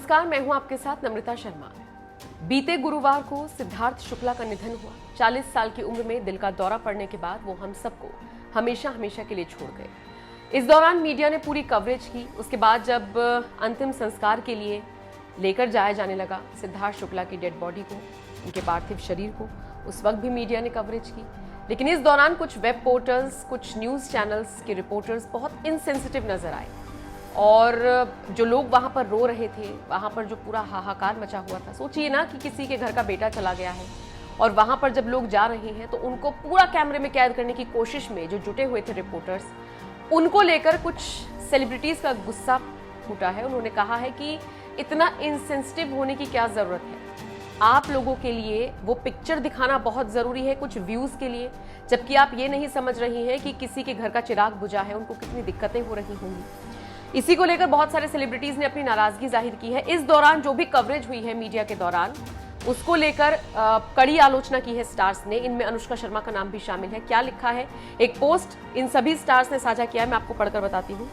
नमस्कार, मैं हूं आपके साथ नम्रता शर्मा। बीते गुरुवार को सिद्धार्थ शुक्ला का निधन हुआ। 40 साल की उम्र में दिल का दौरा पड़ने के बाद वो हम सबको हमेशा हमेशा के लिए छोड़ गए। इस दौरान मीडिया ने पूरी कवरेज की। उसके बाद जब अंतिम संस्कार के लिए लेकर जाया जाने लगा सिद्धार्थ शुक्ला की डेड बॉडी को, उनके पार्थिव शरीर को, उस वक्त भी मीडिया ने कवरेज की। लेकिन इस दौरान कुछ वेब पोर्टल्स, कुछ न्यूज़ चैनल्स के रिपोर्टर्स बहुत इनसेंसिटिव नजर आए और जो लोग वहां पर रो रहे थे, वहां पर जो पूरा हाहाकार मचा हुआ था। सोचिए ना कि किसी के घर का बेटा चला गया है और वहां पर जब लोग जा रहे हैं तो उनको पूरा कैमरे में कैद करने की कोशिश में जो जुटे हुए थे रिपोर्टर्स, उनको लेकर कुछ सेलिब्रिटीज का गुस्सा फूटा है। उन्होंने कहा है कि इतना इनसेंसिटिव होने की क्या जरूरत है, आप लोगों के लिए वो पिक्चर दिखाना बहुत जरूरी है कुछ व्यूज के लिए, जबकि आप ये नहीं समझ रही हैं कि किसी के घर का चिराग बुझा है, उनको कितनी दिक्कतें हो रही होंगी। इसी को लेकर बहुत सारे सेलिब्रिटीज ने अपनी नाराजगी जाहिर की है। इस दौरान जो भी कवरेज हुई है मीडिया के दौरान, उसको लेकर कड़ी आलोचना की है स्टार्स ने। इनमें अनुष्का शर्मा का नाम भी शामिल है। क्या लिखा है, एक पोस्ट इन सभी स्टार्स ने साझा किया है, मैं आपको पढ़कर बताती हूँ।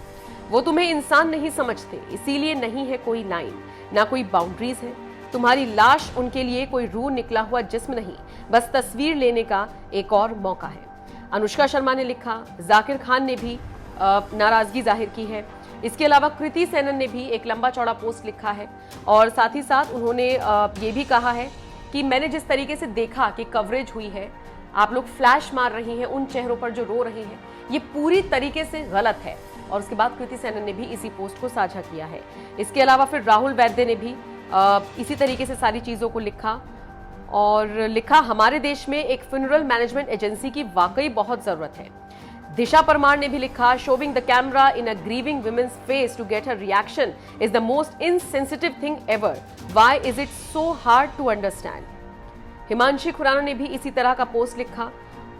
वो तुम्हें इंसान नहीं समझते, इसीलिए नहीं है कोई लाइन, ना कोई बाउंड्रीज है। तुम्हारी लाश उनके लिए कोई रूह निकला हुआ जिस्म नहीं, बस तस्वीर लेने का एक और मौका है। अनुष्का शर्मा ने लिखा। जाकिर खान ने भी नाराजगी जाहिर की है। इसके अलावा कृति सेनन ने भी एक लंबा चौड़ा पोस्ट लिखा है और साथ ही साथ उन्होंने ये भी कहा है कि मैंने जिस तरीके से देखा कि कवरेज हुई है, आप लोग फ्लैश मार रही हैं उन चेहरों पर जो रो रहे हैं, ये पूरी तरीके से गलत है। और उसके बाद कृति सेनन ने भी इसी पोस्ट को साझा किया है। इसके अलावा फिर राहुल वैद्य ने भी इसी तरीके से सारी चीज़ों को लिखा और लिखा, हमारे देश में एक फ्यूनरल मैनेजमेंट एजेंसी की वाकई बहुत ज़रूरत है। दिशा परमार ने भी लिखा, showing the camera in a grieving women's face to get her reaction is the most insensitive thing ever, why is it so hard to understand. Himanshi Khurana ने भी इसी तरह का पोस्ट लिखा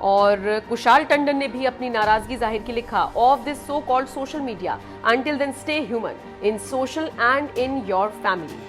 और कुशाल टंडन ने भी अपनी नाराजगी जाहिर की। लिखा, of this so called social media, until then stay human in social and in your family.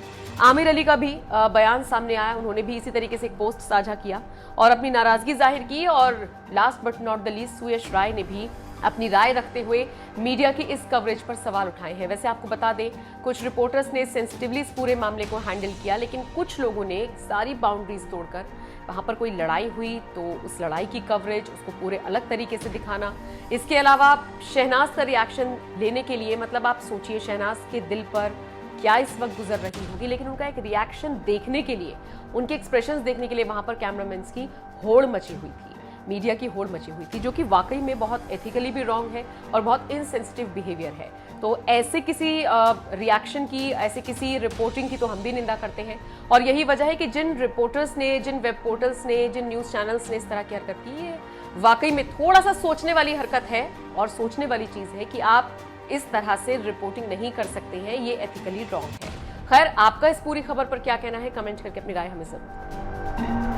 Aamir Ali का भी बयान सामने आया। उन्होंने भी इसी तरीके से एक पोस्ट साझा किया और अपनी नाराजगी जाहिर की। और last but not the least, Suyash Rai ने भी अपनी राय रखते हुए मीडिया की इस कवरेज पर सवाल उठाए हैं। वैसे आपको बता दें, कुछ रिपोर्टर्स ने सेंसिटिवली इस पूरे मामले को हैंडल किया, लेकिन कुछ लोगों ने सारी बाउंड्रीज तोड़कर, वहां पर कोई लड़ाई हुई तो उस लड़ाई की कवरेज, उसको पूरे अलग तरीके से दिखाना। इसके अलावा शहनाज का रिएक्शन लेने के लिए, मतलब आप सोचिए शहनाज के दिल पर क्या इस वक्त गुजर रही होगी, लेकिन उनका एक रिएक्शन देखने के लिए, उनके एक्सप्रेशंस देखने के लिए वहां पर कैमरामैन्स की होड़ मची हुई थी, मीडिया की होड़ मची हुई थी, जो कि वाकई में बहुत एथिकली भी रॉन्ग है और बहुत इनसेंसिटिव बिहेवियर है। तो ऐसे किसी रिएक्शन की, ऐसे किसी रिपोर्टिंग की तो हम भी निंदा करते हैं। और यही वजह है कि जिन रिपोर्टर्स ने, जिन वेब पोर्टल्स ने, जिन न्यूज़ चैनल्स ने इस तरह की हरकत की है, वाकई में थोड़ा सा सोचने वाली हरकत है और सोचने वाली चीज़ है कि आप इस तरह से रिपोर्टिंग नहीं कर सकते हैं, ये एथिकली रॉन्ग है। खैर, आपका इस पूरी खबर पर क्या कहना है, कमेंट करके अपनी राय हमें जरूर।